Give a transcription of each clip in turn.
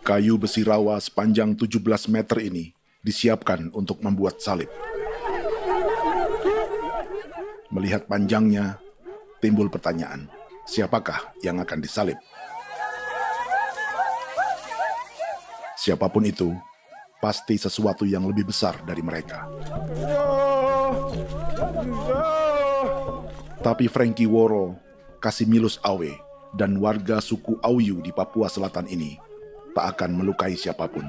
Kayu besi rawa sepanjang 17 meter ini disiapkan untuk membuat salib. Melihat panjangnya, timbul pertanyaan, siapakah yang akan disalib? Siapapun itu, pasti sesuatu yang lebih besar dari mereka. Tapi Frankie Woro, Casimilus Awe, dan warga suku Auyu di Papua Selatan ini tak akan melukai siapapun.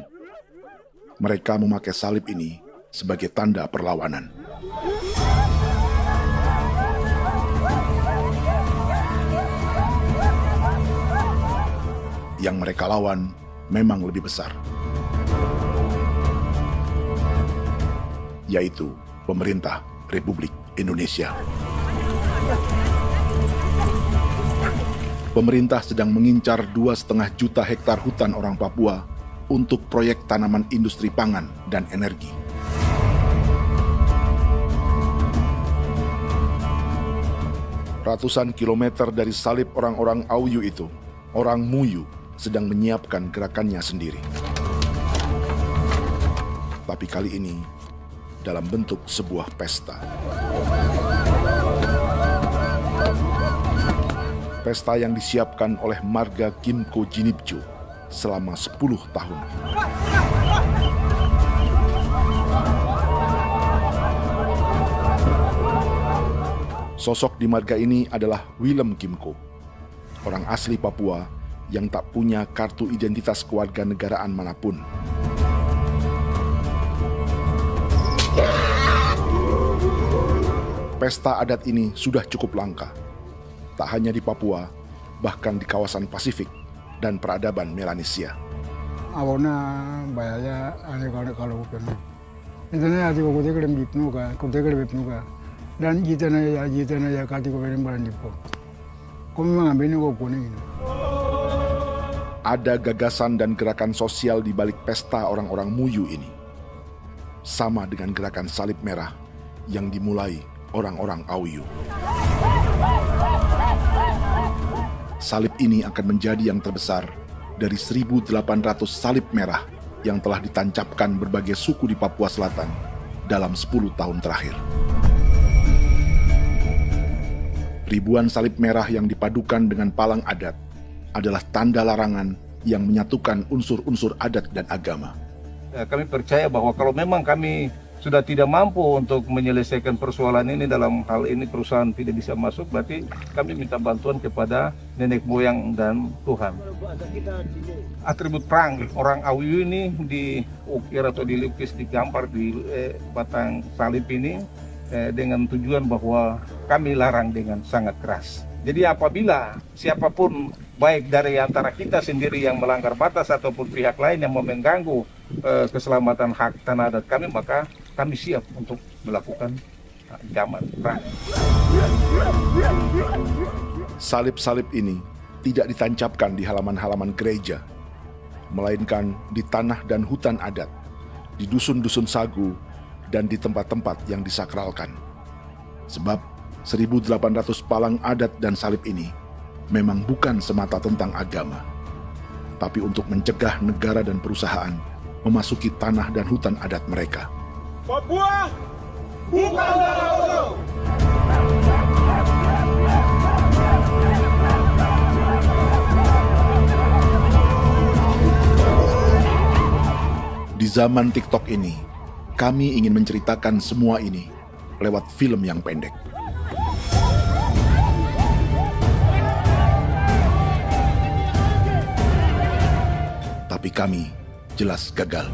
Mereka memakai salib ini sebagai tanda perlawanan. Yang mereka lawan memang lebih besar, yaitu pemerintah Republik Indonesia. Pemerintah sedang mengincar 2,5 juta hektar hutan orang Papua untuk proyek tanaman industri pangan dan energi. Ratusan kilometer dari salib orang-orang Auyu itu, orang Muyu sedang menyiapkan gerakannya sendiri. Tapi kali ini dalam bentuk sebuah pesta. Pesta yang disiapkan oleh marga Kimco Jinibjo selama 10 tahun. Sosok di marga ini adalah Willem Kimco, orang asli Papua yang tak punya kartu identitas kewarganegaraan manapun. Pesta adat ini sudah cukup langka, tak hanya di Papua, bahkan di kawasan Pasifik dan peradaban Melanesia. Awalnya bayarnya aneh kalau bukan. Itu nih hati kau kuda kerem bipnuka, dan kita ya kati kau berem barandipo. Kau memang ambil kau kuning. Ada gagasan dan gerakan sosial di balik pesta orang-orang Muyu ini, sama dengan gerakan salib merah yang dimulai orang-orang Auyu. Salib ini akan menjadi yang terbesar dari 1.800 salib merah yang telah ditancapkan berbagai suku di Papua Selatan dalam 10 tahun terakhir. Ribuan salib merah yang dipadukan dengan palang adat adalah tanda larangan yang menyatukan unsur-unsur adat dan agama. Kami percaya bahwa kalau memang kami sudah tidak mampu untuk menyelesaikan persoalan ini, dalam hal ini perusahaan tidak bisa masuk, berarti kami minta bantuan kepada nenek moyang dan Tuhan. Atribut perang orang Auyu ini diukir atau dilukis, digambar di batang salib ini dengan tujuan bahwa kami larang dengan sangat keras. Jadi apabila siapapun, baik dari antara kita sendiri yang melanggar batas ataupun pihak lain yang mau mengganggu keselamatan hak tanah adat kami, maka kami siap untuk melakukan ancaman perang. Salib-salib ini tidak ditancapkan di halaman-halaman gereja, melainkan di tanah dan hutan adat, di dusun-dusun sagu, dan di tempat-tempat yang disakralkan. Sebab 1.800 palang adat dan salib ini memang bukan semata tentang agama, tapi untuk mencegah negara dan perusahaan memasuki tanah dan hutan adat mereka. Papua bukan Laut. Di zaman TikTok ini, kami ingin menceritakan semua ini lewat film yang pendek. Tapi kami jelas gagal.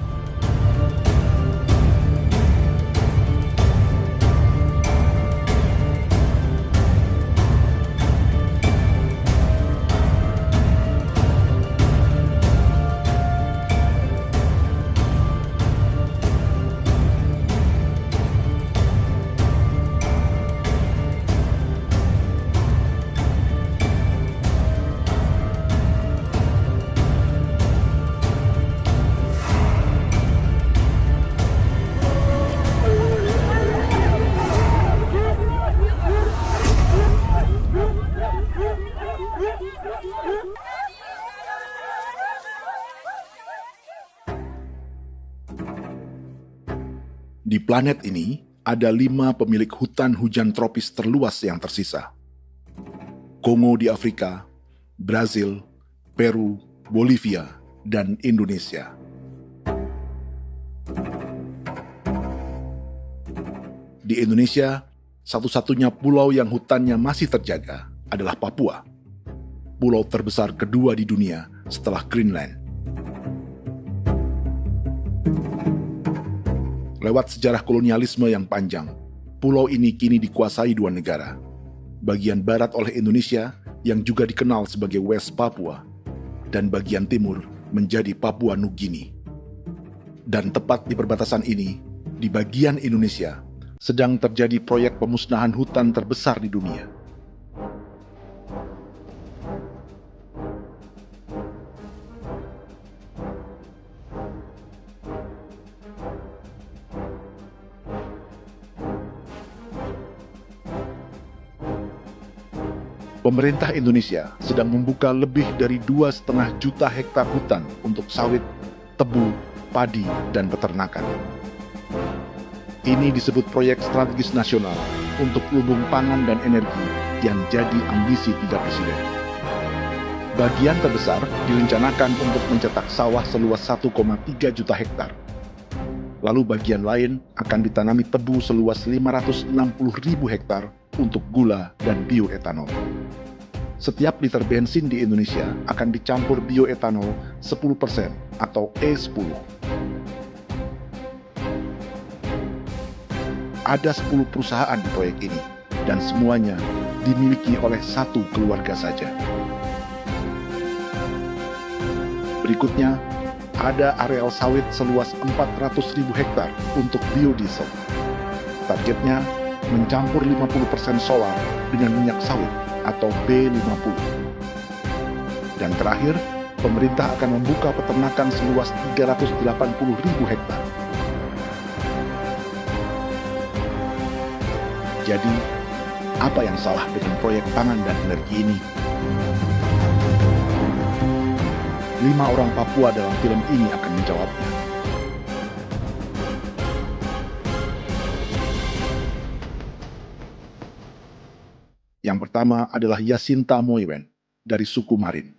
Di planet ini, ada 5 pemilik hutan hujan tropis terluas yang tersisa. Kongo di Afrika, Brazil, Peru, Bolivia, dan Indonesia. Di Indonesia, satu-satunya pulau yang hutannya masih terjaga adalah Papua, pulau terbesar kedua di dunia setelah Greenland. Lewat sejarah kolonialisme yang panjang, pulau ini kini dikuasai 2 negara. Bagian barat oleh Indonesia yang juga dikenal sebagai West Papua, dan bagian timur menjadi Papua Nugini. Dan tepat di perbatasan ini, di bagian Indonesia, sedang terjadi proyek pemusnahan hutan terbesar di dunia. Pemerintah Indonesia sedang membuka lebih dari 2,5 juta hektar hutan untuk sawit, tebu, padi, dan peternakan. Ini disebut proyek strategis nasional untuk lumbung pangan dan energi yang jadi ambisi 3 presiden. Bagian terbesar direncanakan untuk mencetak sawah seluas 1,3 juta hektar. Lalu bagian lain akan ditanami tebu seluas 560.000 hektar untuk gula dan bioetanol. Setiap liter bensin di Indonesia akan dicampur bioetanol 10% atau E10. Ada 10 perusahaan di proyek ini, dan semuanya dimiliki oleh 1 keluarga saja. Berikutnya, ada areal sawit seluas 400.000 hektar untuk biodiesel. Targetnya mencampur 50% solar dengan minyak sawit atau B50. Dan terakhir, pemerintah akan membuka peternakan seluas 380.000 hektar. Jadi, apa yang salah dengan proyek pangan dan energi ini? 5 orang Papua dalam film ini akan menjawabnya. Yang pertama adalah Yasinta Moiwen dari suku Marin.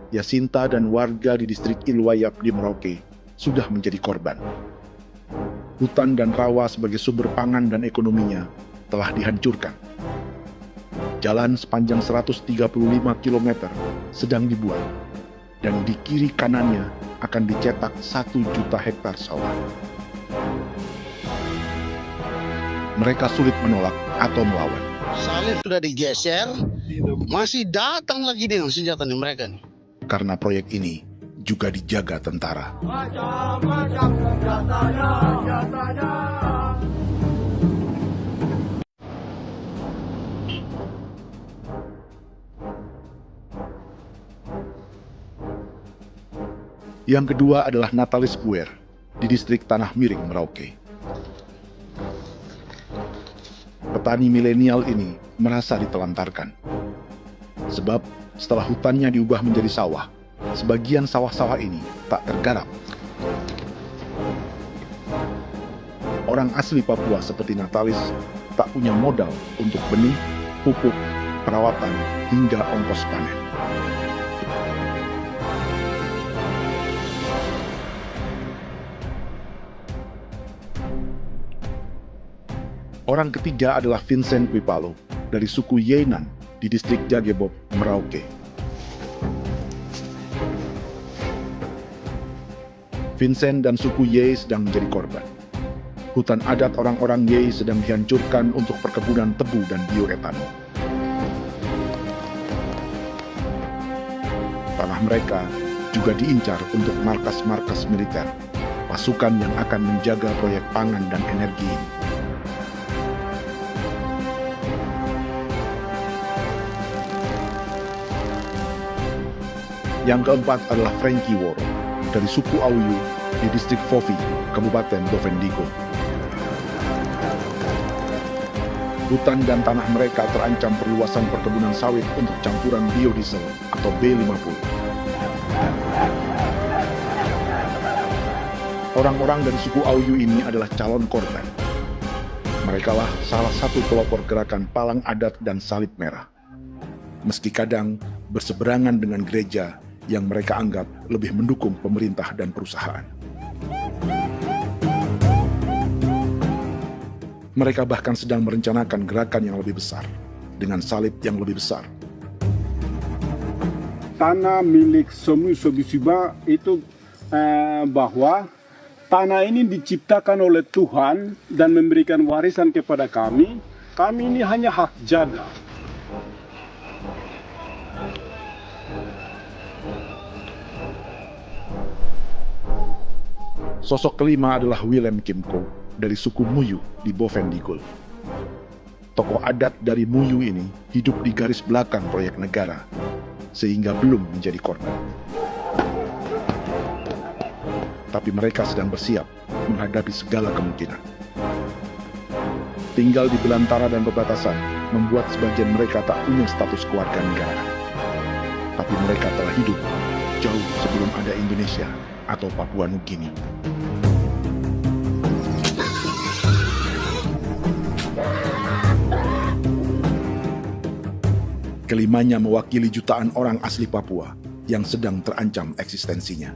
Yasinta dan warga di distrik Ilwayap di Merauke sudah menjadi korban. Hutan dan rawa sebagai sumber pangan dan ekonominya telah dihancurkan. Jalan sepanjang 135 km sedang dibuat, dan di kiri kanannya akan dicetak 1 juta hektar sawah. Mereka sulit menolak atau melawan. Salib sudah digeser, masih datang lagi dengan senjata nih mereka nih. Karena proyek ini juga dijaga tentara. Macam-macam senjatanya. Yang kedua adalah Natalis Puer di distrik Tanah Miring, Merauke. Petani milenial ini merasa ditelantarkan. Sebab setelah hutannya diubah menjadi sawah, sebagian sawah-sawah ini tak tergarap. Orang asli Papua seperti Natalis tak punya modal untuk benih, pupuk, perawatan, hingga ongkos panen. Orang ketiga adalah Vincent Wipalo dari suku Yenan di distrik Jagebob, Merauke. Vincent dan suku Ye sedang menjadi korban. Hutan adat orang-orang Ye sedang dihancurkan untuk perkebunan tebu dan bioetanol. Tanah mereka juga diincar untuk markas-markas militer, pasukan yang akan menjaga proyek pangan dan energi ini. Yang keempat adalah Frankie Woro dari suku Auyu di distrik Fofi, Kabupaten Bovendigul. Hutan dan tanah mereka terancam perluasan perkebunan sawit untuk campuran biodiesel atau B50. Orang-orang dari suku Auyu ini adalah calon korban. Merekalah salah satu pelopor gerakan Palang Adat dan Salib Merah. Meski kadang berseberangan dengan gereja yang mereka anggap lebih mendukung pemerintah dan perusahaan. Mereka bahkan sedang merencanakan gerakan yang lebih besar, dengan salib yang lebih besar. Tanah milik Semu Sobisiba itu bahwa tanah ini diciptakan oleh Tuhan dan memberikan warisan kepada kami. Kami ini hanya hak jaga. Sosok kelima adalah Willem Kimco dari suku Muyu di Bovendigul. Tokoh adat dari Muyu ini hidup di garis belakang proyek negara, sehingga belum menjadi korban. Tapi mereka sedang bersiap menghadapi segala kemungkinan. Tinggal di belantara dan perbatasan membuat sebagian mereka tak punya status keluarga negara. Tapi mereka telah hidup jauh sebelum ada Indonesia atau Papua Nugini. Kelimanya mewakili jutaan orang asli Papua yang sedang terancam eksistensinya.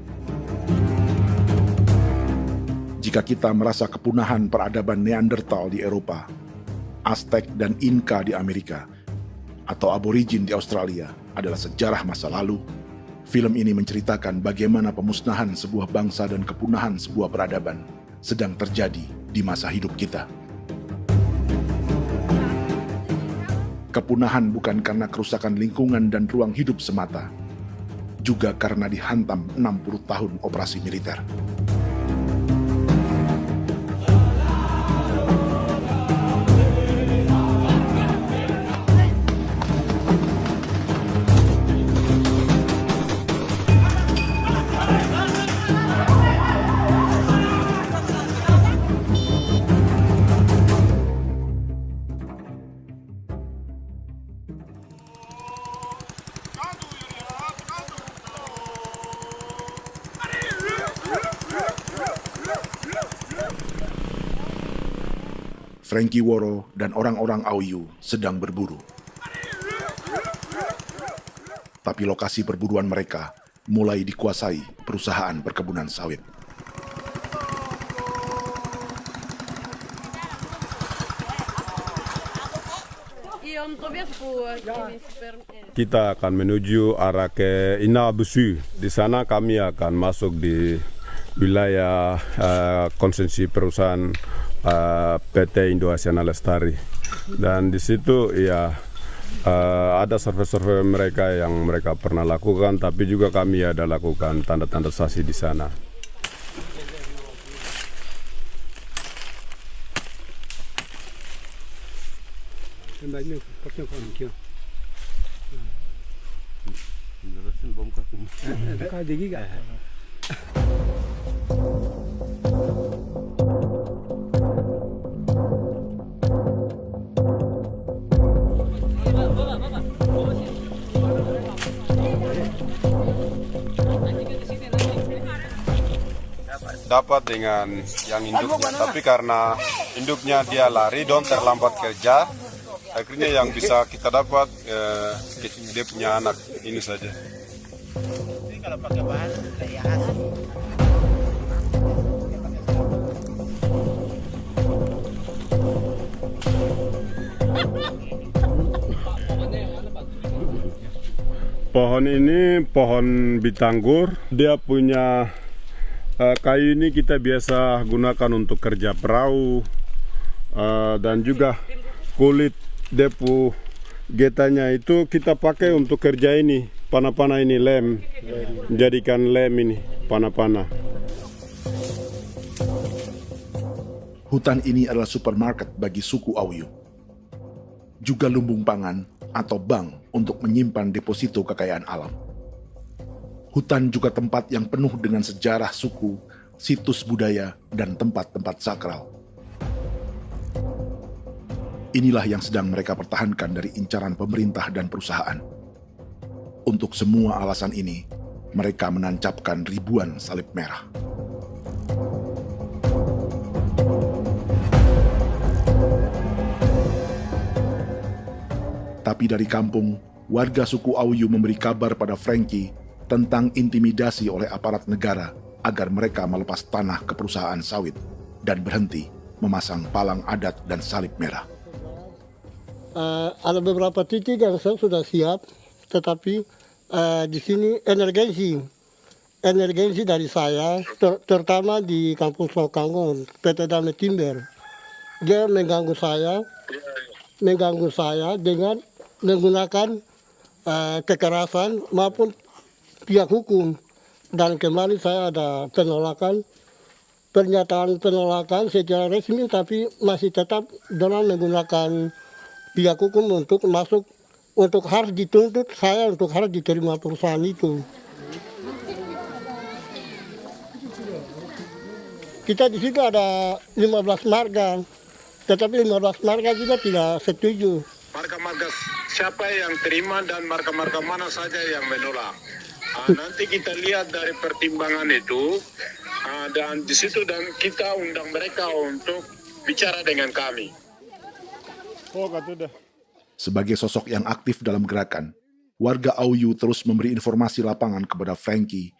Jika kita merasa kepunahan peradaban Neanderthal di Eropa, Aztec dan Inca di Amerika, atau aborigin di Australia adalah sejarah masa lalu, film ini menceritakan bagaimana pemusnahan sebuah bangsa dan kepunahan sebuah peradaban sedang terjadi di masa hidup kita. Kepunahan bukan karena kerusakan lingkungan dan ruang hidup semata, juga karena dihantam 60 tahun operasi militer. Frankie Woro dan orang-orang Auyu sedang berburu. Tapi lokasi perburuan mereka mulai dikuasai perusahaan perkebunan sawit. Kita akan menuju arah ke Inabusu. Di sana kami akan masuk di wilayah konsesi perusahaan PT Indo Asiana Lestari, dan di situ ya ada survei-survei mereka yang mereka pernah lakukan, tapi juga kami ada lakukan tanda-tanda saksi di sana. Dapat dengan yang induknya, tapi karena induknya dia lari dan terlambat kerja, akhirnya yang bisa kita dapat dia punya anak ini saja. Kalau pakai bahan kayak hasil. Pohon ini pohon bitanggur, dia punya kayu ini kita biasa gunakan untuk kerja perahu, dan juga kulit depu getanya itu kita pakai untuk kerja ini, panah-panah ini lem, jadikan lem ini, panah-panah. Hutan ini adalah supermarket bagi suku Auyu. Juga lumbung pangan atau bank untuk menyimpan deposito kekayaan alam. Hutan juga tempat yang penuh dengan sejarah suku, situs budaya, dan tempat-tempat sakral. Inilah yang sedang mereka pertahankan dari incaran pemerintah dan perusahaan. Untuk semua alasan ini, mereka menancapkan ribuan salib merah. Tapi dari kampung, warga suku Auyu memberi kabar pada Frankie tentang intimidasi oleh aparat negara agar mereka melepas tanah ke perusahaan sawit dan berhenti memasang palang adat dan salib merah. Ada beberapa titik yang saya sudah siap, tetapi di sini emergensi dari saya, terutama di Kampung Sokangon, PT Damai Timber. Dia mengganggu saya dengan menggunakan kekerasan maupun pihak hukum. Dan kemarin saya ada pernyataan penolakan secara resmi, tapi masih tetap dengan menggunakan pihak hukum untuk masuk, untuk harus dituntut saya untuk harus diterima perusahaan itu. Kita di situ ada 15 marga, tetapi 15 marga juga tidak setuju. Marga-marga siapa yang terima dan marga-marga mana saja yang menolak. Nanti kita lihat dari pertimbangan itu, dan di situ dan kita undang mereka untuk bicara dengan kami. Sebagai sosok yang aktif dalam gerakan, warga Auyu terus memberi informasi lapangan kepada Frankie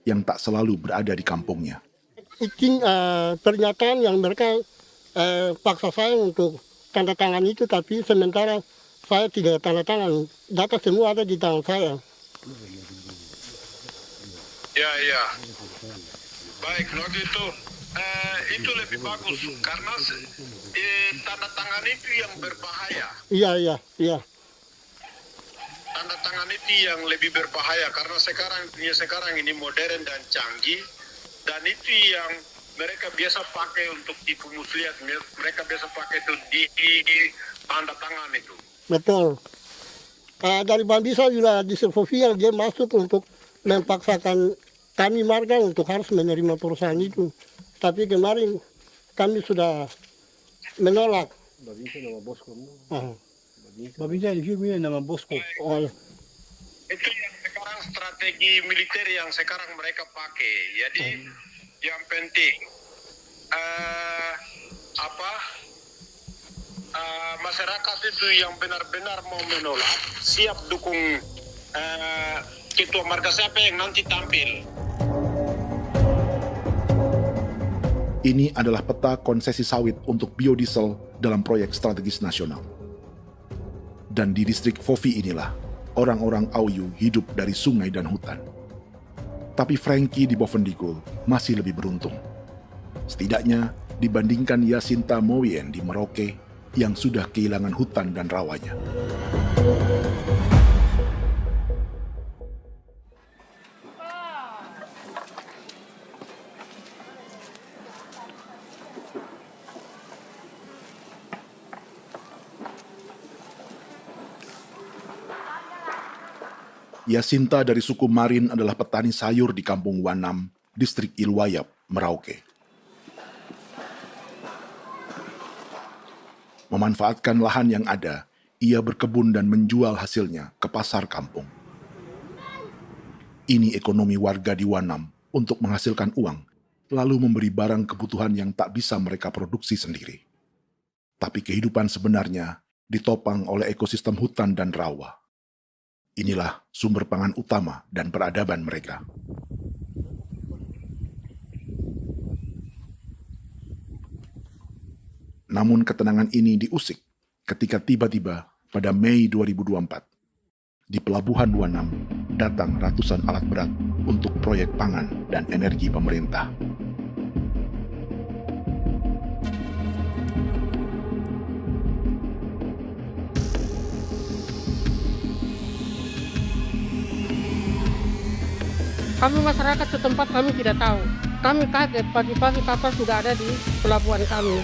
yang tak selalu berada di kampungnya. Izin pernyataan yang mereka paksa saya untuk tanda tangan itu, tapi sementara saya tidak tanda tangan. Data semua ada di tangan saya. Ya. Baik, kalau gitu itu lebih bagus karena tanda tangan itu yang berbahaya. Iya. Tanda tangan itu yang lebih berbahaya karena sekarang ini modern dan canggih, dan itu yang mereka biasa pakai untuk tipu muslihat. Mereka biasa pakai itu di tanda tangan itu. Betul. Dari Bambisa juga di Sofia dia masuk untuk memaksakan kami marga untuk harus menerima perusahaan itu. Tapi kemarin kami sudah menolak. Babinsa nama bosku. Babinsa ini nama bosku. Oh, ya. Itu yang sekarang strategi militer yang sekarang mereka pakai. Jadi yang penting masyarakat itu yang benar-benar mau menolak, siap dukung ketua marga siapa yang nanti tampil. Ini adalah peta konsesi sawit untuk biodiesel dalam proyek strategis nasional. Dan di distrik Fofi inilah, orang-orang Auyu hidup dari sungai dan hutan. Tapi Frankie di Bovendigul masih lebih beruntung. Setidaknya dibandingkan Yasinta Mowien di Merauke yang sudah kehilangan hutan dan rawanya. Yasinta dari suku Marin adalah petani sayur di Kampung Wanam, distrik Ilwayap, Merauke. Memanfaatkan lahan yang ada, ia berkebun dan menjual hasilnya ke pasar kampung. Ini ekonomi warga di Wanam untuk menghasilkan uang, lalu memberi barang kebutuhan yang tak bisa mereka produksi sendiri. Tapi kehidupan sebenarnya ditopang oleh ekosistem hutan dan rawa. Inilah sumber pangan utama dan peradaban mereka. Namun ketenangan ini diusik ketika tiba-tiba pada Mei 2024, di Pelabuhan Wanam datang ratusan alat berat untuk proyek pangan dan energi pemerintah. Kami masyarakat setempat kami tidak tahu. Kami kaget pagi-pagi kapal sudah ada di pelabuhan kami.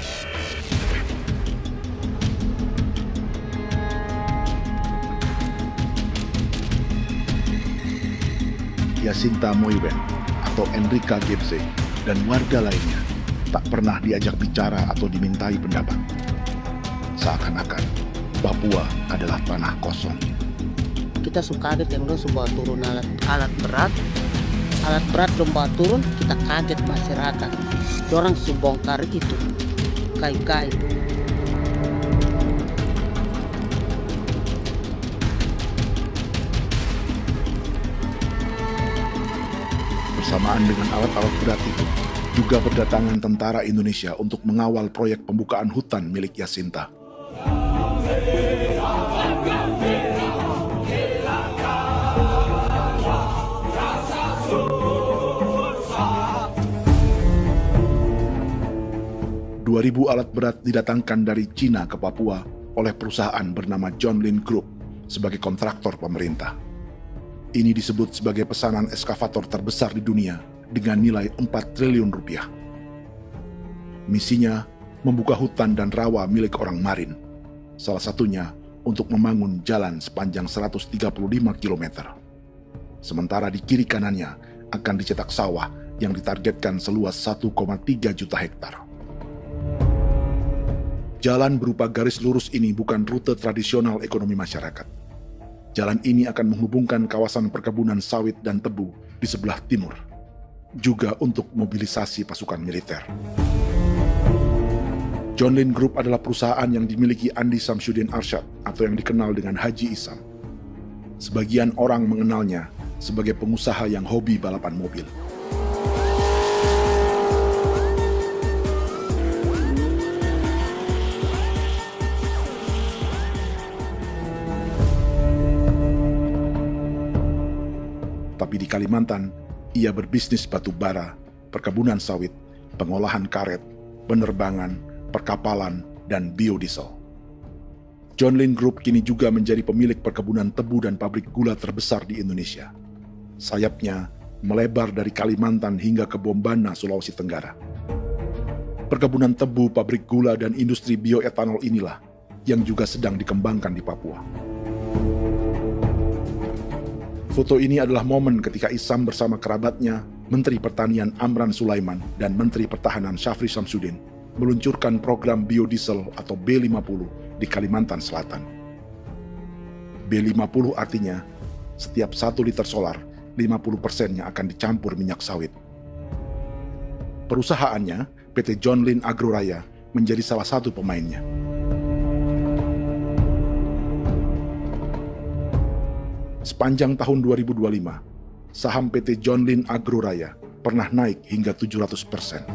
Yasinta Mowien atau Enrika Gebze dan warga lainnya tak pernah diajak bicara atau dimintai pendapat. seakan-akan Papua adalah tanah kosong. Kita suka kaget yang dong sebuah turun alat berat lomba turun, kita kaget masyarakat. Orang sebongkar itu kai-kai. Bersamaan dengan alat-alat berat itu, juga berdatangan tentara Indonesia untuk mengawal proyek pembukaan hutan milik Jacinta. Ribu alat berat didatangkan dari Cina ke Papua oleh perusahaan bernama John Lin Group sebagai kontraktor pemerintah. Ini disebut sebagai pesanan eskavator terbesar di dunia dengan nilai 4 triliun rupiah. Misinya membuka hutan dan rawa milik orang Marin, salah satunya untuk membangun jalan sepanjang 135 km. Sementara di kiri kanannya akan dicetak sawah yang ditargetkan seluas 1,3 juta hektar. Jalan berupa garis lurus ini bukan rute tradisional ekonomi masyarakat. Jalan ini akan menghubungkan kawasan perkebunan sawit dan tebu di sebelah timur, juga untuk mobilisasi pasukan militer. John Lin Group adalah perusahaan yang dimiliki Andi Samsudin Arsyad atau yang dikenal dengan Haji Isam. Sebagian orang mengenalnya sebagai pengusaha yang hobi balapan mobil. Tapi di Kalimantan, ia berbisnis batu bara, perkebunan sawit, pengolahan karet, penerbangan, perkapalan, dan biodiesel. John Lin Group kini juga menjadi pemilik perkebunan tebu dan pabrik gula terbesar di Indonesia. Sayapnya melebar dari Kalimantan hingga ke Bombana, Sulawesi Tenggara. Perkebunan tebu, pabrik gula, dan industri bioetanol inilah yang juga sedang dikembangkan di Papua. Foto ini adalah momen ketika Isam bersama kerabatnya, Menteri Pertanian Amran Sulaiman dan Menteri Pertahanan Syafri Samsudin, meluncurkan program biodiesel atau B50 di Kalimantan Selatan. B50 artinya, setiap 1 liter solar, 50%-nya akan dicampur minyak sawit. Perusahaannya, PT John Lin Agroraya, menjadi salah satu pemainnya. Sepanjang tahun 2025, saham PT John Lin Agroraya pernah naik hingga 700%.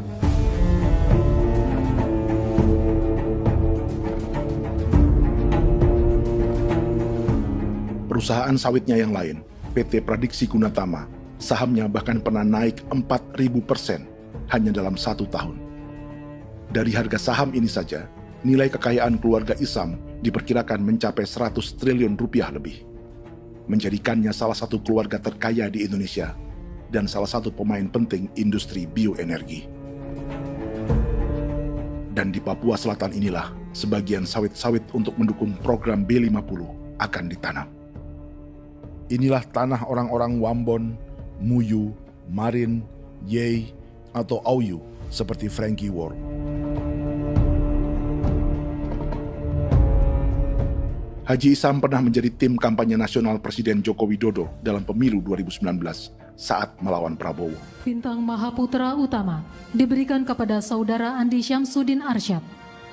Perusahaan sawitnya yang lain, PT Pradiksi Gunatama, sahamnya bahkan pernah naik 4.000% hanya dalam 1 tahun. Dari harga saham ini saja, nilai kekayaan keluarga Isam diperkirakan mencapai 100 triliun rupiah lebih, menjadikannya salah satu keluarga terkaya di Indonesia dan salah satu pemain penting industri bioenergi. Dan di Papua Selatan inilah sebagian sawit-sawit untuk mendukung program B50 akan ditanam. Inilah tanah orang-orang Wambon, Muyu, Marin, Yei, atau Auyu seperti Frankie Ward. Haji Isam pernah menjadi tim kampanye nasional Presiden Joko Widodo dalam pemilu 2019 saat melawan Prabowo. Bintang Mahaputra Utama diberikan kepada Saudara Andi Syamsuddin Arsyad.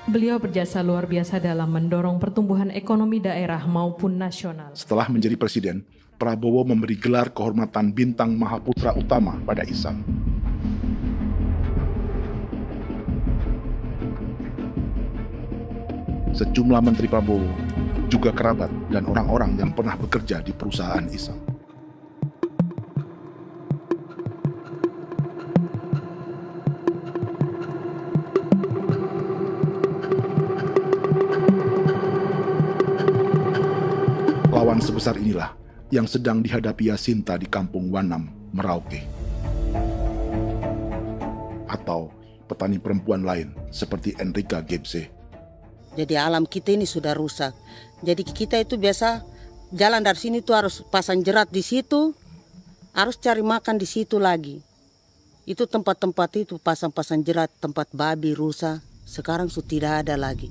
Beliau berjasa luar biasa dalam mendorong pertumbuhan ekonomi daerah maupun nasional. Setelah menjadi presiden, Prabowo memberi gelar kehormatan Bintang Mahaputra Utama pada Isam. Sejumlah menteri Prabowo, juga kerabat dan orang-orang yang pernah bekerja di perusahaan Isam. Lawan sebesar inilah yang sedang dihadapi Jacinta di kampung Wanam, Merauke. Atau petani perempuan lain seperti Enrika Gebse. Jadi alam kita ini sudah rusak. Jadi kita itu biasa jalan dari sini tuh harus pasang jerat di situ, harus cari makan di situ lagi. Itu tempat-tempat itu pasang-pasang jerat, tempat babi, rusa, sekarang sudah tidak ada lagi.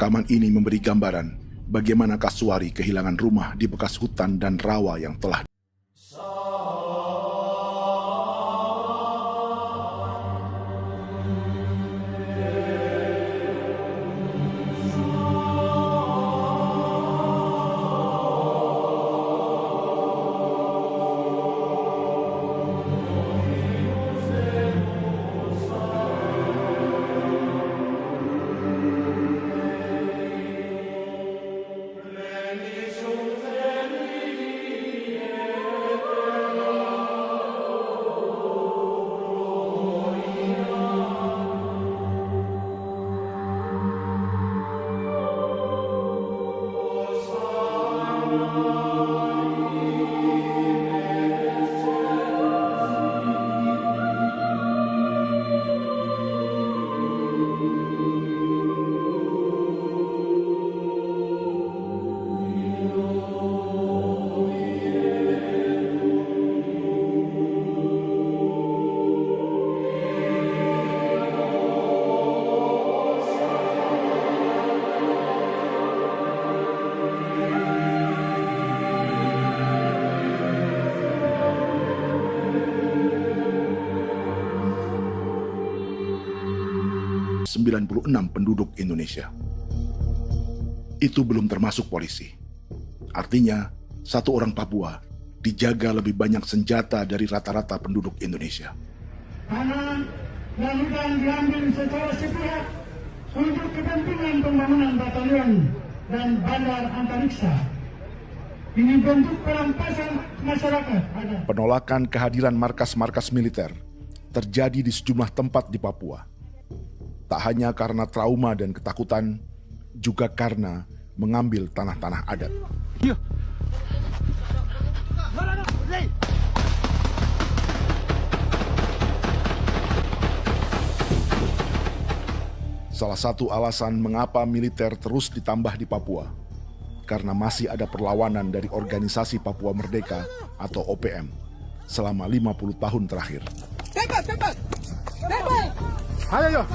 Rekaman ini memberi gambaran bagaimana Kasuari kehilangan rumah di bekas hutan dan rawa yang telah penduduk Indonesia. Itu belum termasuk polisi. Artinya, satu orang Papua dijaga lebih banyak senjata dari rata-rata penduduk Indonesia. Tanah dan hutan diambil secara sepihak untuk kepentingan pembangunan batalion dan bandar antariksa. Ini bentuk perampasan masyarakat. Penolakan kehadiran markas-markas militer terjadi di sejumlah tempat di Papua. Tak hanya karena trauma dan ketakutan, juga karena mengambil tanah-tanah adat. Salah satu alasan mengapa militer terus ditambah di Papua, karena masih ada perlawanan dari Organisasi Papua Merdeka atau OPM selama 50 tahun terakhir. Ayo.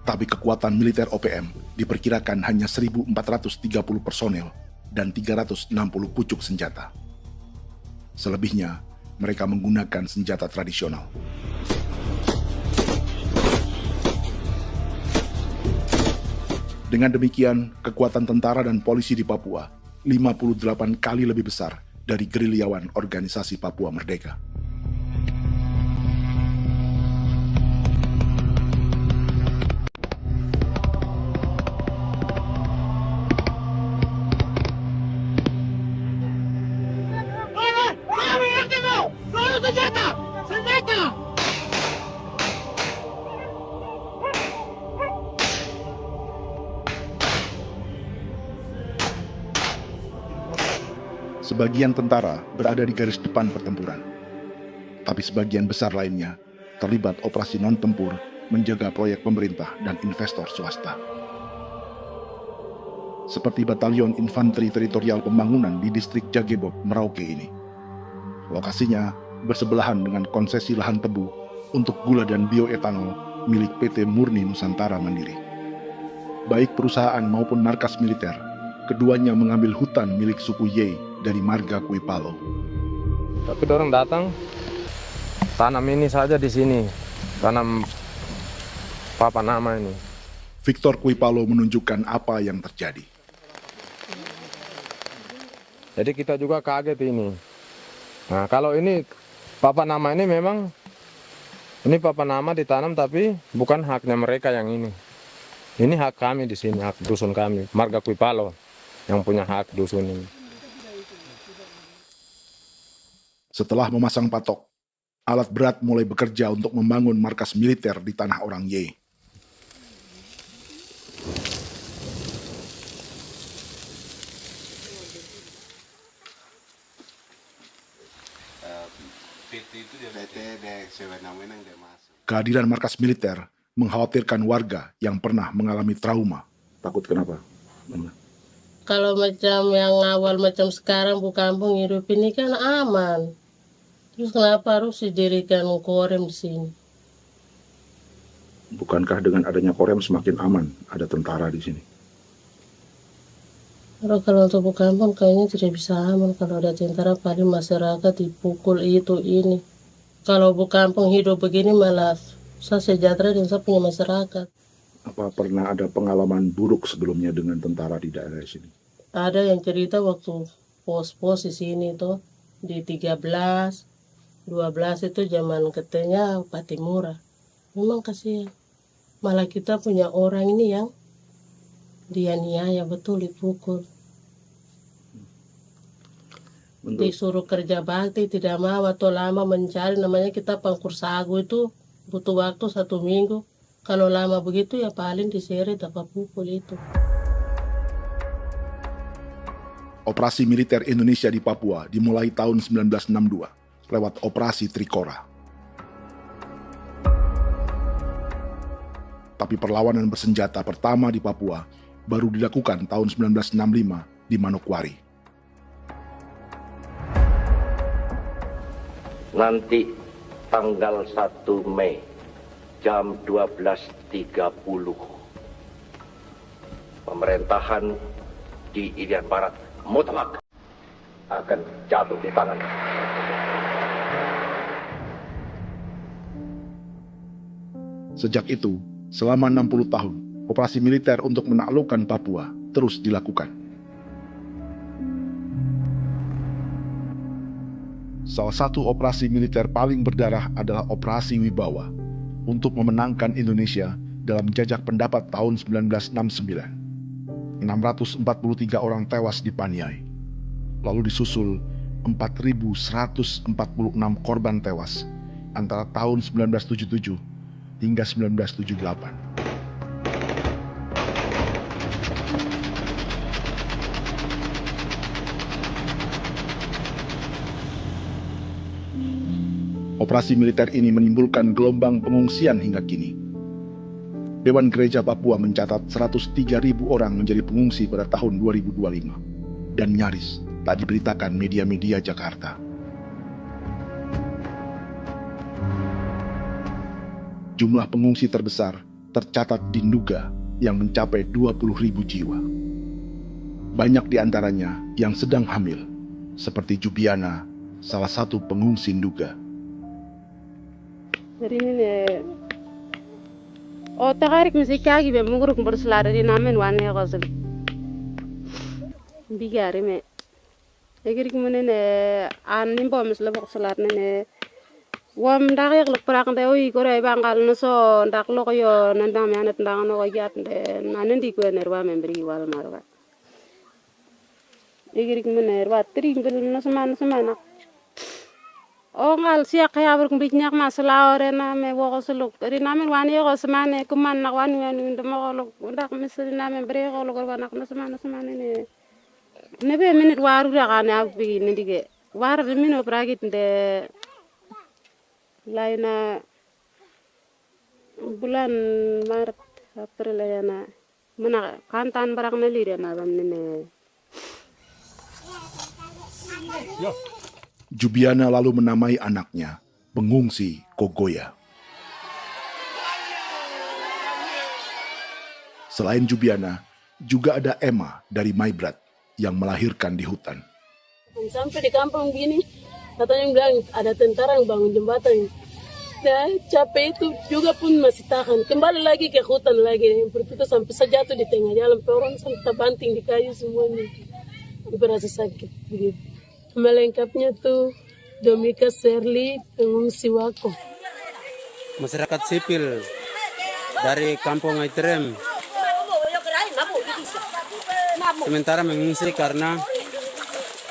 Tapi kekuatan militer OPM diperkirakan hanya 1.430 personel dan 360 pucuk senjata. Selebihnya, mereka menggunakan senjata tradisional. Dengan demikian, kekuatan tentara dan polisi di Papua 58 kali lebih besar dari gerilyawan Organisasi Papua Merdeka. Sebagian tentara berada di garis depan pertempuran, tapi sebagian besar lainnya terlibat operasi non-tempur menjaga proyek pemerintah dan investor swasta. Seperti Batalion Infanteri Teritorial Pembangunan di distrik Jaggebog, Merauke ini. Lokasinya bersebelahan dengan konsesi lahan tebu untuk gula dan bioetanol milik PT Murni Nusantara Mandiri. Baik perusahaan maupun markas militer, keduanya mengambil hutan milik suku Ye dari marga Kuipalo. Tapi orang datang tanam ini saja di sini, tanam papan nama ini. Victor Kuipalo menunjukkan apa yang terjadi. Jadi kita juga kaget ini. Nah, kalau ini papan nama ini memang ini papan nama ditanam tapi bukan haknya mereka yang ini. Ini hak kami di sini, hak dusun kami, marga Kuipalo yang punya hak dusun ini. Setelah memasang patok, alat berat mulai bekerja untuk membangun markas militer di tanah orang Ye. Kehadiran markas militer mengkhawatirkan warga yang pernah mengalami trauma. Takut kenapa? Kalau macam yang awal macam sekarang bu kampung hidup ini kan aman. Terus kenapa harus didirikan korem di sini? Bukankah dengan adanya Korem semakin aman ada tentara di sini? Kalau untuk kampung kayaknya tidak bisa aman. Kalau ada tentara paling masyarakat dipukul itu ini. Kalau kampung hidup begini malah saya sejahtera dan saya punya masyarakat. Apa pernah ada pengalaman buruk sebelumnya dengan tentara di daerah sini? Ada yang cerita waktu pos-pos di sini tuh di 13, 12 itu zaman katanya Patimura. Memang kasihan. Malah kita punya orang ini yang dianiaya betul, dipukul. Disuruh kerja bakti tidak mau atau lama mencari, namanya kita pangkur sagu itu butuh waktu 1 minggu. Kalau lama begitu ya paling diseret apa pukul itu. Operasi militer Indonesia di Papua dimulai tahun 1962 lewat Operasi Trikora. Tapi perlawanan bersenjata pertama di Papua baru dilakukan tahun 1965 di Manokwari. Nanti tanggal 1 Mei jam 12.30 pemerintahan di Irian Barat mutlak akan jatuh di tangan. Sejak itu, selama 60 tahun, operasi militer untuk menaklukkan Papua terus dilakukan. Salah satu operasi militer paling berdarah adalah Operasi Wibawa untuk memenangkan Indonesia dalam jajak pendapat tahun 1969. 643 orang tewas di Paniai. Lalu disusul 4.146 korban tewas antara tahun 1977 hingga 1978. Operasi militer ini menimbulkan gelombang pengungsian hingga kini. Dewan Gereja Papua mencatat 103.000 orang menjadi pengungsi pada tahun 2025 dan nyaris tak diberitakan media-media Jakarta. Jumlah pengungsi terbesar tercatat di Nduga yang mencapai 20.000 jiwa. Banyak di antaranya yang sedang hamil, seperti Jubiana, salah satu pengungsi Nduga. Jadi ini takarik mesti kaki be munguruk berselada di namen wane kosel. Bigari me. Egirik munene an nimbo mesle berselada ne. Wam darik lek prak nda oi kore bangal no so ndak lo yo nandang me anet ndang no yat de nanen di ko nerwa membri wal marwa. Egirik muner wa tri ngel no semana. Ngal siak kaya berkumpul nyak masalah orena me woko seluk. Ri namen wani ko semane kuman nak wani ndemo ko ndak misri namen bre ko ko nak no semana ne. Nebe minit waru ra kana abi nindige. War de mino pragit de laina bulan Maret April yana mana kantan barang na lire na bamne. Jubiana lalu menamai anaknya pengungsi Kogoya. Selain Jubiana, juga ada Emma dari Maibrat yang melahirkan di hutan. Sampai di kampung gini, katanya bilang ada tentara yang bangun jembatan. Ya, capek itu juga pun masih tahan. Kembali lagi ke hutan lagi. Itu sampai sejatuh di tengah jalan. Orang sampai terbanting di kayu semuanya. Berasa sakit begitu. Melengkapnya tuh Domika Serli, pengungsi Wako. Masyarakat sipil dari Kampung Aitrem sementara mengungsi karena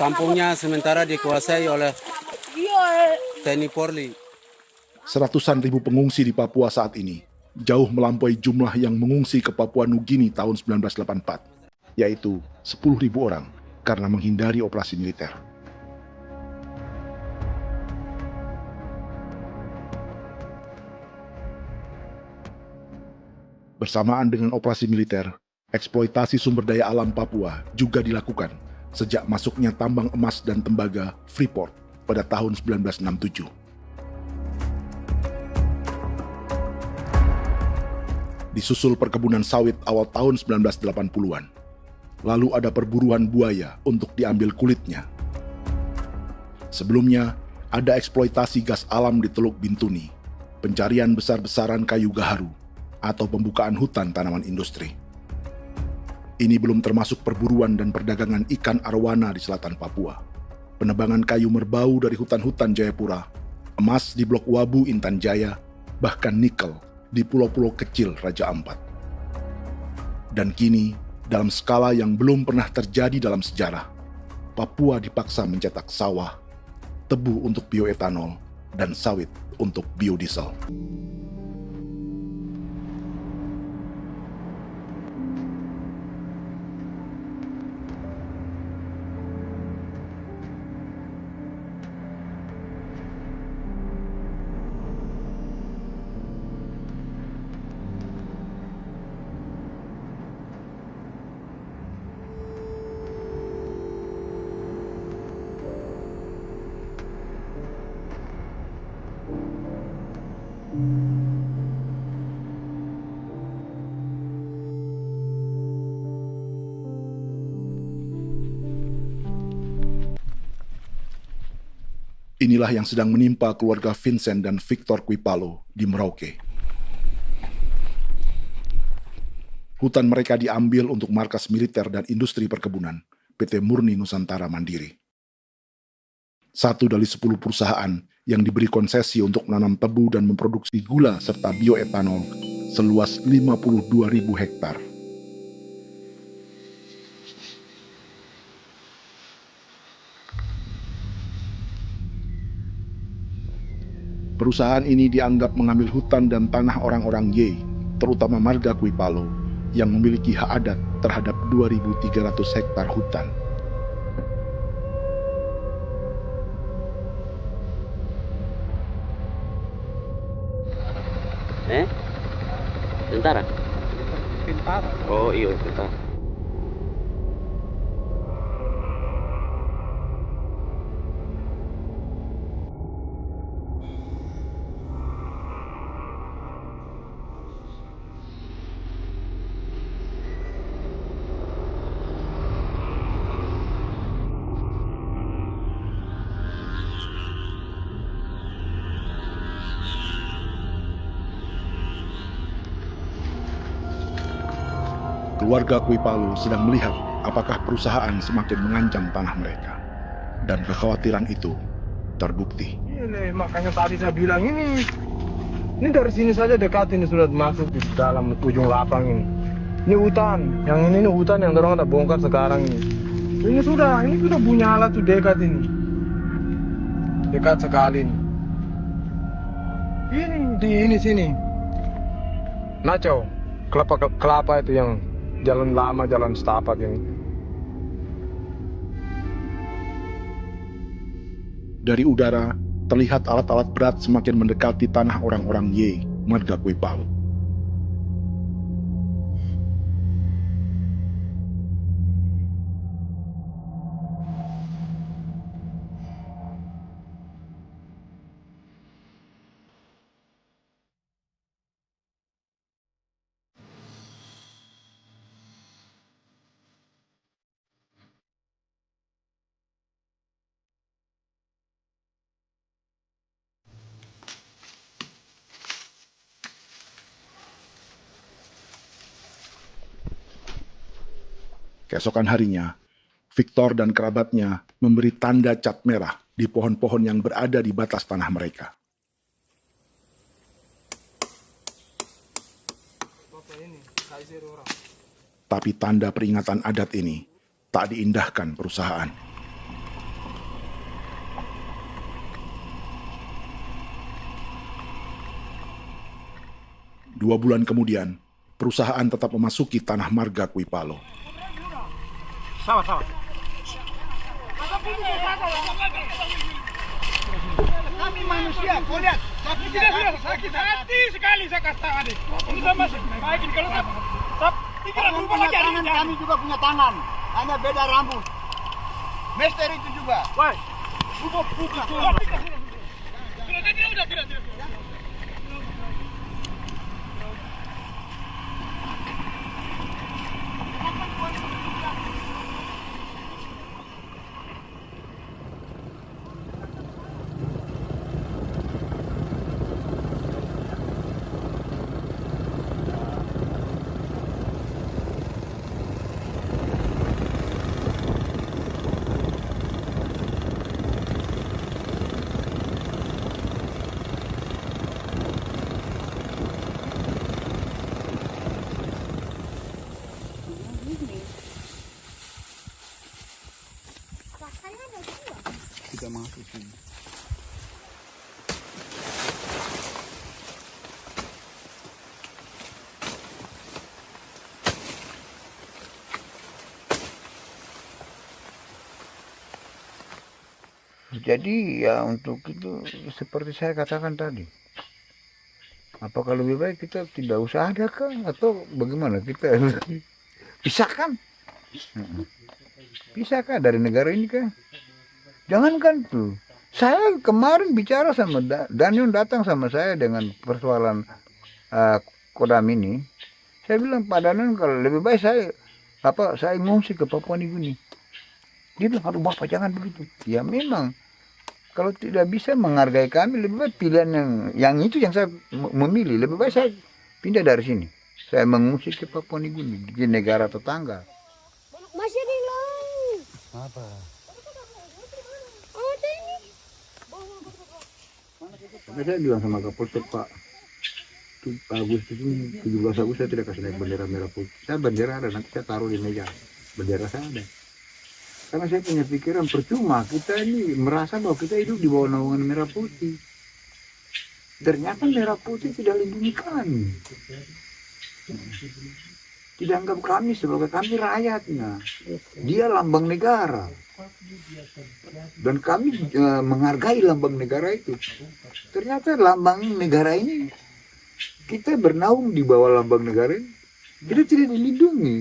kampungnya sementara dikuasai oleh TNI Polri. Seratusan ribu pengungsi di Papua saat ini jauh melampaui jumlah yang mengungsi ke Papua Nugini tahun 1984, yaitu 10.000 orang karena menghindari operasi militer. Bersamaan dengan operasi militer, eksploitasi sumber daya alam Papua juga dilakukan sejak masuknya tambang emas dan tembaga Freeport pada tahun 1967. Disusul perkebunan sawit awal tahun 1980-an. Lalu ada perburuan buaya untuk diambil kulitnya. Sebelumnya, ada eksploitasi gas alam di Teluk Bintuni, pencarian besar-besaran kayu gaharu, atau pembukaan hutan tanaman industri. Ini belum termasuk perburuan dan perdagangan ikan arwana di selatan Papua, penebangan kayu merbau dari hutan-hutan Jayapura, emas di Blok Wabu Intan Jaya, bahkan nikel di pulau-pulau kecil Raja Ampat. Dan kini, dalam skala yang belum pernah terjadi dalam sejarah, Papua dipaksa mencetak sawah, tebu untuk bioetanol, dan sawit untuk biodiesel. Inilah yang sedang menimpa keluarga Vincent dan Victor Kuipalo di Merauke. Hutan mereka diambil untuk markas militer dan industri perkebunan, PT Murni Nusantara Mandiri. 1 dari 10 perusahaan yang diberi konsesi untuk menanam tebu dan memproduksi gula serta bioetanol seluas 52.000 hektar. Perusahaan ini dianggap mengambil hutan dan tanah orang-orang Ye, terutama marga Kuipalo, yang memiliki hak adat terhadap 2.300 hektar hutan. Tentara? Tentara. Oh iya, tentara. Keluarga Kuipalo sedang melihat apakah perusahaan semakin mengancam tanah mereka. Dan kekhawatiran itu terbukti. Ini makanya tadi saya bilang ini dari sini saja dekat ini sudah masuk di dalam ujung lapang ini. Ini hutan, yang ini hutan yang dorong ada bongkar sekarang ini. Ini sudah punya alat tuh dekat ini. Dekat sekali ini. Ini di ini sini. Nacau, kelapa itu yang jalan lama, jalan setapak ini. Dari udara, terlihat alat-alat berat semakin mendekati tanah orang-orang Ye, marga Kuipalo. Keesokan harinya, Victor dan kerabatnya memberi tanda cat merah di pohon-pohon yang berada di batas tanah mereka. Tapi tanda peringatan adat ini tak diindahkan perusahaan. Dua bulan kemudian, perusahaan tetap memasuki tanah marga Kuipalo. Sama-sama. Kami manusia, kau lihat. Tapi sudah sakit hati sekali saya katakan adik. Ini sama baik ini kalau pikiran berubah lagi tangan, kami juga punya tangan. Hanya beda rambut. Mister itu juga. Woi. Buka. Tidak. Jadi ya untuk itu seperti saya katakan tadi, apakah lebih baik kita tidak usah ada kan atau bagaimana, kita pisahkan, pisahkan dari negara ini kan? Jangankan tuh, saya kemarin bicara sama Daniel, datang sama saya dengan persoalan Kodam ini. Saya bilang, Pak Daniel, kalau lebih baik saya ngungsi ke Papua Nugini. Dia bilang, aduh Bapak jangan begitu. Ya memang, kalau tidak bisa menghargai kami, lebih baik pilihan yang itu yang saya memilih. Lebih baik saya pindah dari sini. Saya mengungsi ke Papua Nugini, di negara tetangga. Masih di laut. Apa? Ada ini. Saya bilang sama Kapolsek, Pak, Agustus ini, 17 Agustus saya tidak kasih naik bendera merah putih. Saya bendera ada, nanti saya taruh di meja. Bendera saya ada. Karena saya punya pikiran percuma kita ini merasa bahwa kita hidup di bawah naungan merah putih. Ternyata merah putih tidak lindungi kami. Tidak anggap kami sebagai kami rakyatnya. Dia lambang negara. Dan kami menghargai lambang negara itu. Ternyata lambang negara ini, kita bernaung di bawah lambang negara ini, kita tidak dilindungi.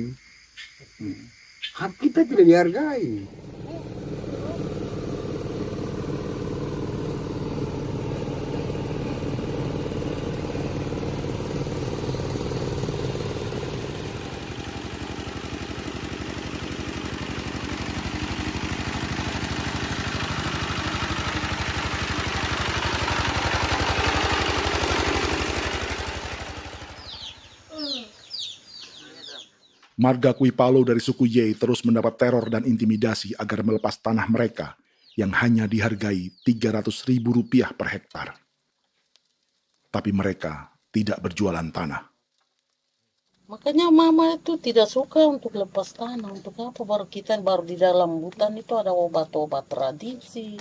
Hak kita tidak dihargai. Marga Kuipalo dari suku Ye terus mendapat teror dan intimidasi agar melepas tanah mereka yang hanya dihargai Rp300.000 per hektar. Tapi mereka tidak berjualan tanah. Makanya mama itu tidak suka untuk lepas tanah. Untuk apa? Baru di dalam hutan itu ada obat-obat tradisi.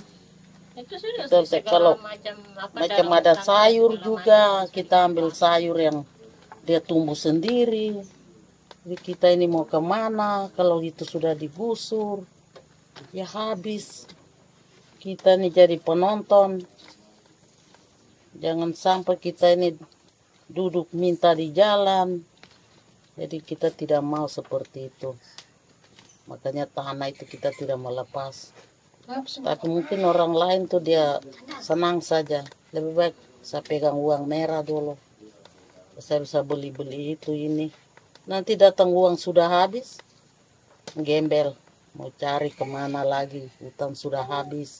Itu sudah Kalau macam ada sayur juga, kita ambil sayur yang dia tumbuh sendiri. Jadi kita ini mau kemana, kalau itu sudah digusur, ya habis. Kita ini jadi penonton. Jangan sampai kita ini duduk minta di jalan. Jadi kita tidak mau seperti itu. Makanya tanah itu kita tidak melepas. Tapi mungkin orang lain tuh dia senang saja. Lebih baik saya pegang uang merah dulu. Saya bisa beli-beli itu ini. Nanti datang uang sudah habis, gembel, mau cari kemana lagi, hutan sudah habis,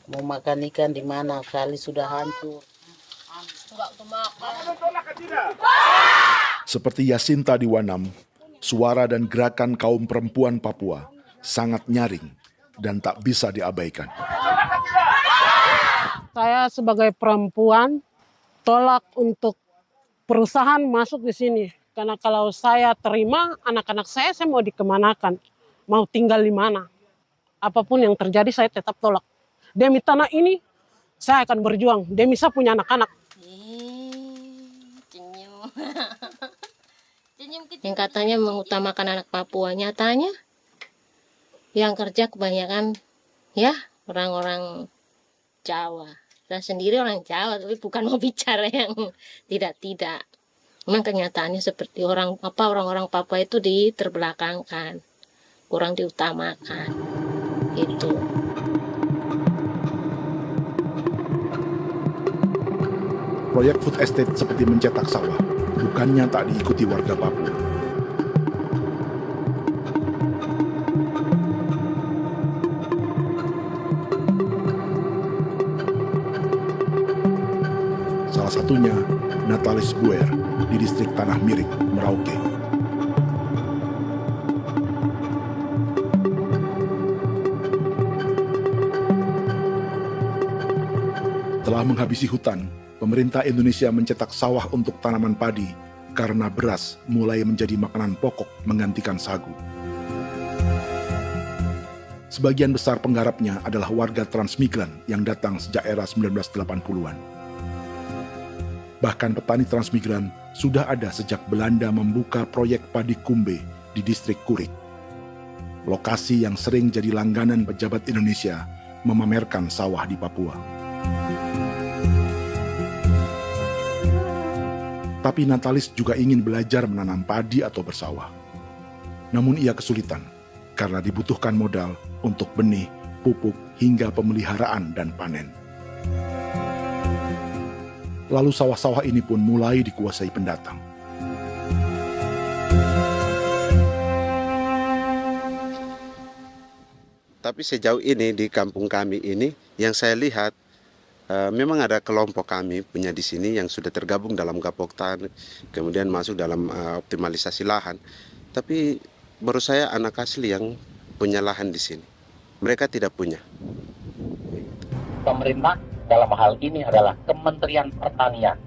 mau makan ikan di mana, kali sudah hancur. Seperti Yasinta di Wanam, suara dan gerakan kaum perempuan Papua sangat nyaring dan tak bisa diabaikan. Saya sebagai perempuan tolak untuk perusahaan masuk di sini. Karena kalau saya terima anak-anak saya mau dikemanakan, mau tinggal di mana. Apapun yang terjadi saya tetap tolak. Demi tanah ini saya akan berjuang, demi saya punya anak-anak. Yang katanya mengutamakan anak Papua, nyatanya yang kerja kebanyakan ya orang-orang Jawa. Saya sendiri orang Jawa, tapi bukan mau bicara yang tidak-tidak. Memang kenyataannya seperti orang-orang Papua itu diterbelakangkan, kurang diutamakan, gitu. Proyek food estate seperti mencetak sawah, bukannya tak diikuti warga Papua. Salah satunya Natalis Buer di distrik Tanah Miring, Merauke. Setelah menghabisi hutan, pemerintah Indonesia mencetak sawah untuk tanaman padi karena beras mulai menjadi makanan pokok menggantikan sagu. Sebagian besar penggarapnya adalah warga transmigran yang datang sejak era 1980-an. Bahkan petani transmigran sudah ada sejak Belanda membuka proyek padi kumbe di distrik Kurik. Lokasi yang sering jadi langganan pejabat Indonesia memamerkan sawah di Papua. Tapi Natalis juga ingin belajar menanam padi atau bersawah. Namun ia kesulitan karena dibutuhkan modal untuk benih, pupuk, hingga pemeliharaan dan panen. Lalu sawah-sawah ini pun mulai dikuasai pendatang. Tapi sejauh ini di kampung kami ini yang saya lihat memang ada kelompok kami punya di sini yang sudah tergabung dalam Gapoktan, kemudian masuk dalam optimalisasi lahan. Tapi baru saya anak asli yang punya lahan di sini. Mereka tidak punya. Pemerintah dalam hal ini adalah Kementerian Pertanian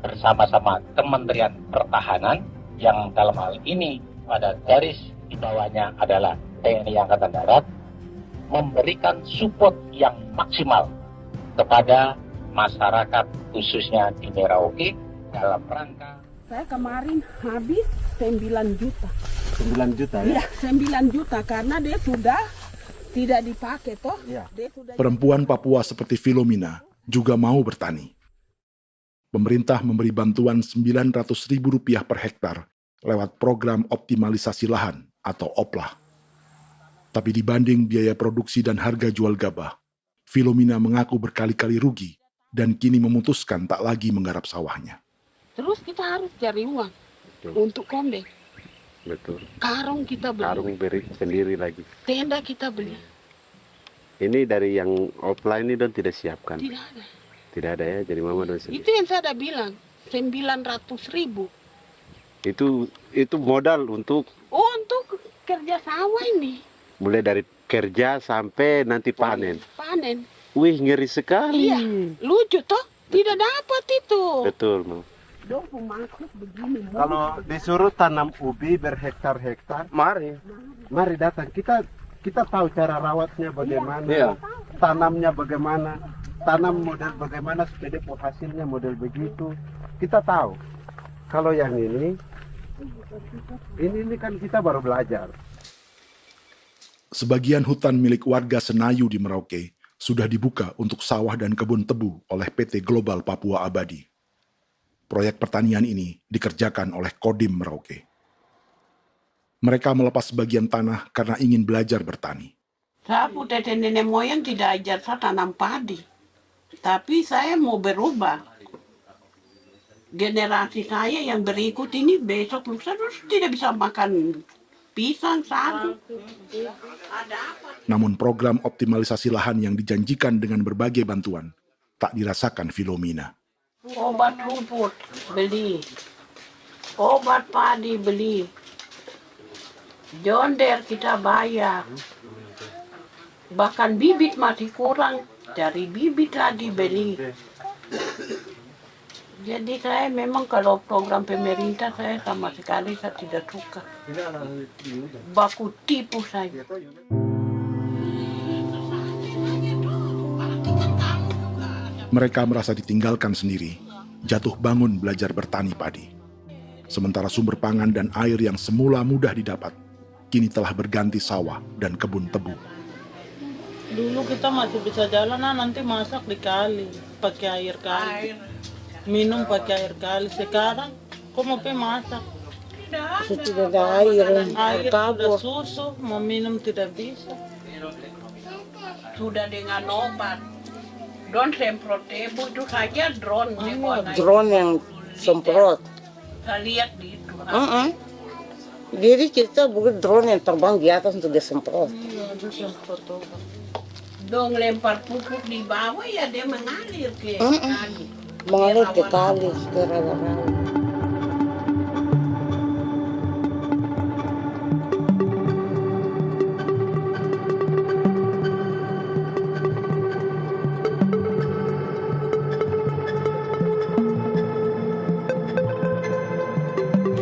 bersama-sama Kementerian Pertahanan yang dalam hal ini pada garis di bawahnya adalah TNI Angkatan Darat, memberikan support yang maksimal kepada masyarakat khususnya di Merauke dalam rangka. Saya kemarin habis 9 juta. 9 juta ya? Iya, 9 juta karena dia sudah tidak dipakai toh. Ya. Perempuan Papua seperti Filomina juga mau bertani. Pemerintah memberi bantuan Rp900.000 per hektar lewat program optimalisasi lahan atau OPLAH. Tapi dibanding biaya produksi dan harga jual gabah, Filomina mengaku berkali-kali rugi dan kini memutuskan tak lagi menggarap sawahnya. Terus kita harus cari uang untuk kondek. Betul. Karung kita beli. Karung beri sendiri lagi. Tenda kita beli. Ini dari yang offline ini don tidak siapkan. Tidak ada. Tidak ada ya, jadi mama don sendiri. Itu yang saya ada bilang, 900.000. Itu modal untuk kerja sawah ini. Mulai dari kerja sampai nanti panen. Panen. Wih, ngeri sekali. Iya, lucu toh? Tidak dapat itu. Betul, Mam. Kalau disuruh tanam ubi berhektar-hektar, mari datang. Kita tahu cara rawatnya bagaimana, iya. Tanamnya bagaimana, tanam model bagaimana supaya hasilnya model begitu. Kita tahu. Kalau yang ini kan kita baru belajar. Sebagian hutan milik warga Senayu di Merauke sudah dibuka untuk sawah dan kebun tebu oleh PT Global Papua Abadi. Proyek pertanian ini dikerjakan oleh Kodim Merauke. Mereka melepas sebagian tanah karena ingin belajar bertani. Saya punya nenek moyang tidak ajar saya tanam padi. Tapi saya mau berubah. Generasi saya yang berikut ini besok lusa tidak bisa makan pisang, sagu. Namun program optimalisasi lahan yang dijanjikan dengan berbagai bantuan tak dirasakan Filomina. Obat rumput beli, obat padi beli, jonder kita bayar, bahkan bibit masih kurang, cari bibit lagi beli. Jadi saya memang kalau program pemerintah saya sama sekali saya tidak suka. Baku tipu saja. Mereka merasa ditinggalkan sendiri, jatuh bangun belajar bertani padi. Sementara sumber pangan dan air yang semula mudah didapat, kini telah berganti sawah dan kebun tebu. Dulu kita masih bisa jalan, nanti masak di kali, pakai air kali. Minum pakai air kali. Sekarang kok mau masak? Tidak ada air. Air sudah susu, mau minum tidak bisa. Sudah dengan obat. Drone semprot tebu itu saja drone. Drone yang semprot. Saya lihat di itu. Jadi kita bukan drone yang terbang di atas untuk disemprot. Dong lempar pupuk di bawah ya dia mengalir ke kali. Mengalir ke kali, ke rawa-rawa.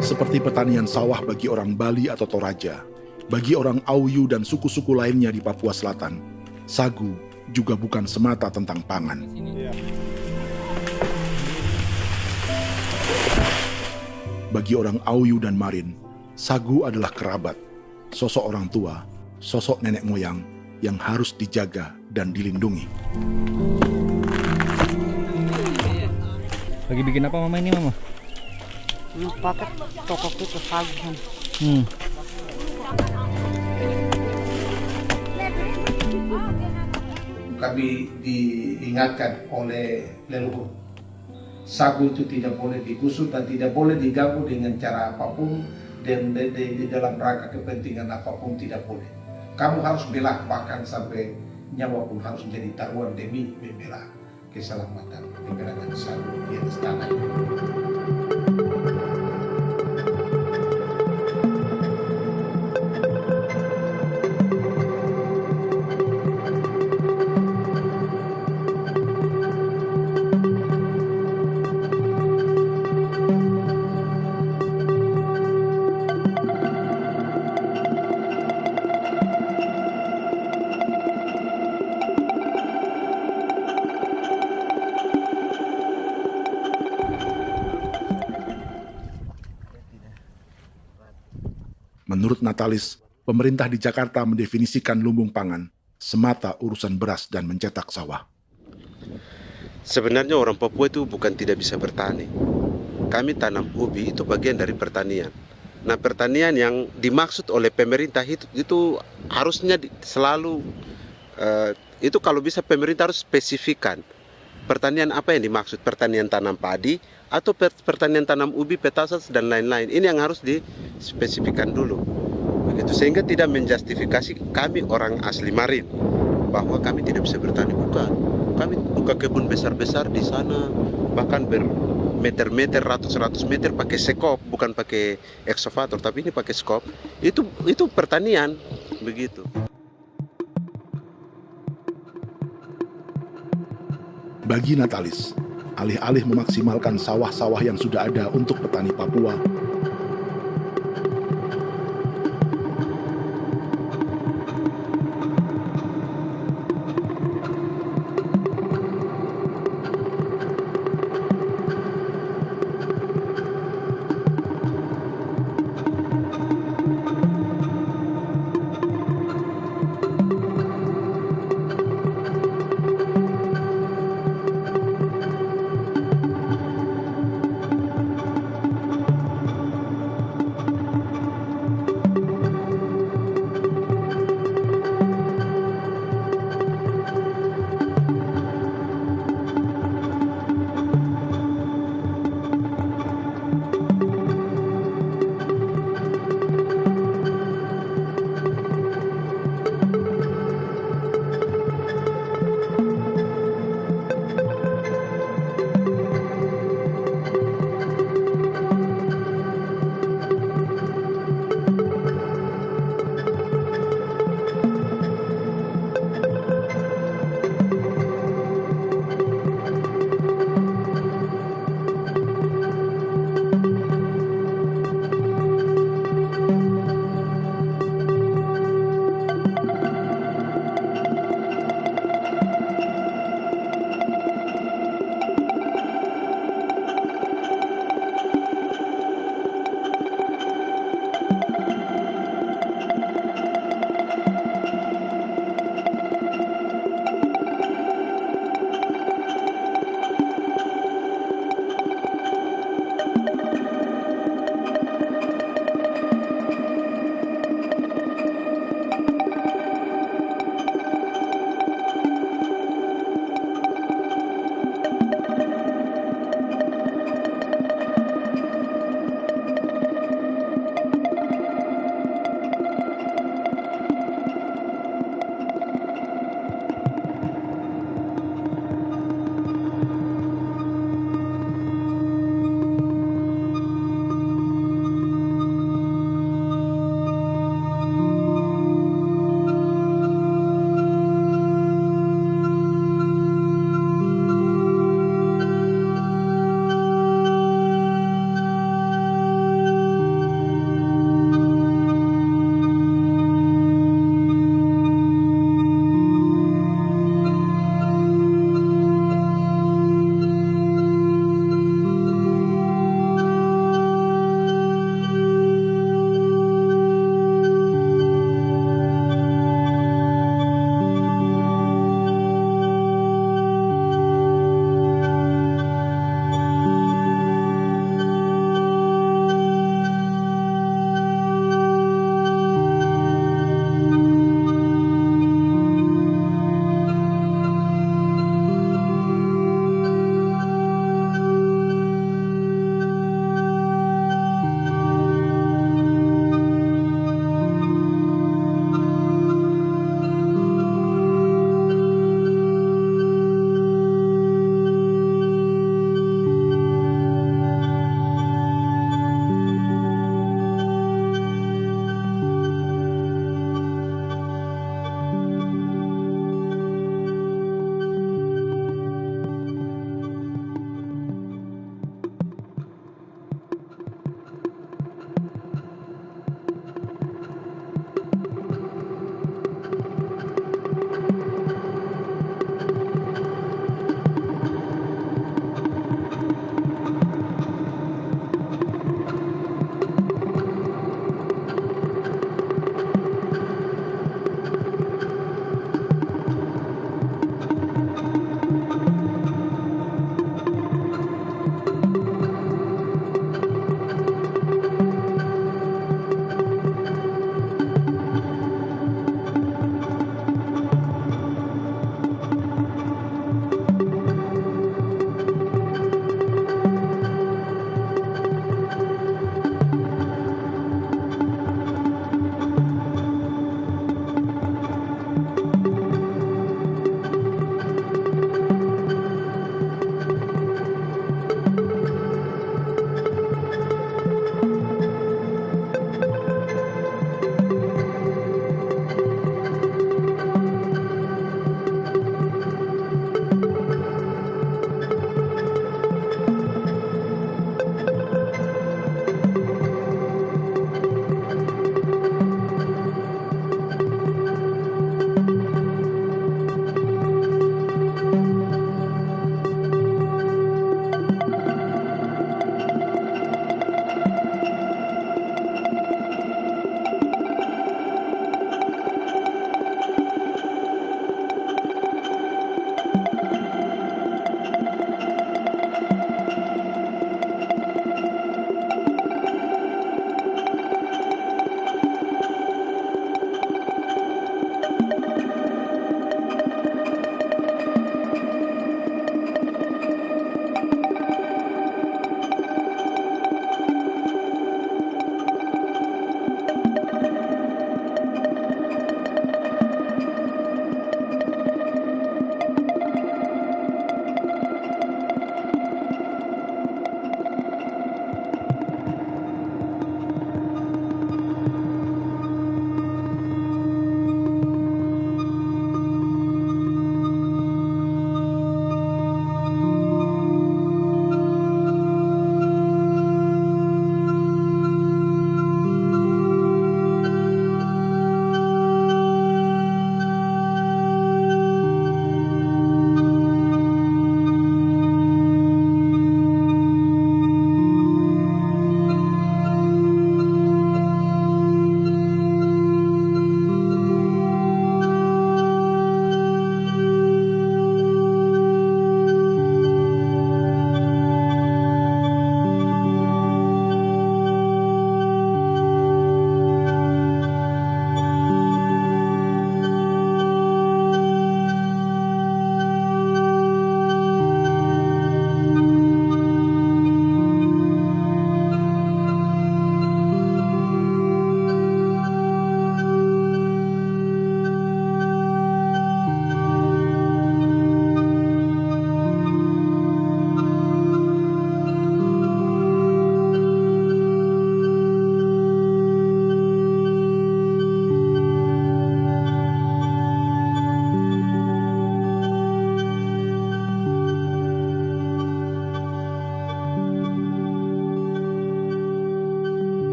Seperti pertanian sawah bagi orang Bali atau Toraja, bagi orang Auyu dan suku-suku lainnya di Papua Selatan, sagu juga bukan semata tentang pangan. Bagi orang Auyu dan Marin, sagu adalah kerabat, sosok orang tua, sosok nenek moyang yang harus dijaga dan dilindungi. Lagi bikin apa mama ini mama? Pakai toko itu sagu. Kami diingatkan oleh leluhur, sagu itu tidak boleh digusur dan tidak boleh diganggu dengan cara apapun, dan di dalam rangka kepentingan apapun tidak boleh. Kamu harus bela, bahkan sampai nyawa pun harus menjadi taruhan demi membela keselamatan keberadaan sagu di atas tanah. Menurut Natalis, pemerintah di Jakarta mendefinisikan lumbung pangan semata urusan beras dan mencetak sawah. Sebenarnya orang Papua itu bukan tidak bisa bertani. Kami tanam ubi itu bagian dari pertanian. Nah, pertanian yang dimaksud oleh pemerintah itu harusnya selalu itu kalau bisa pemerintah harus spesifikkan pertanian apa yang dimaksud, pertanian tanam padi atau pertanian tanam ubi, petasan dan lain-lain. Ini yang harus dispesifikkan dulu. Begitu, sehingga tidak menjustifikasi kami orang asli Marin bahwa kami tidak bisa bertani. Bukan. Kami buka kebun besar-besar di sana, bahkan bermeter-meter, ratus-ratus meter pakai sekop, bukan pakai ekskavator, tapi ini pakai skop. Itu pertanian, begitu. Bagi Natalis, alih-alih memaksimalkan sawah-sawah yang sudah ada untuk petani Papua,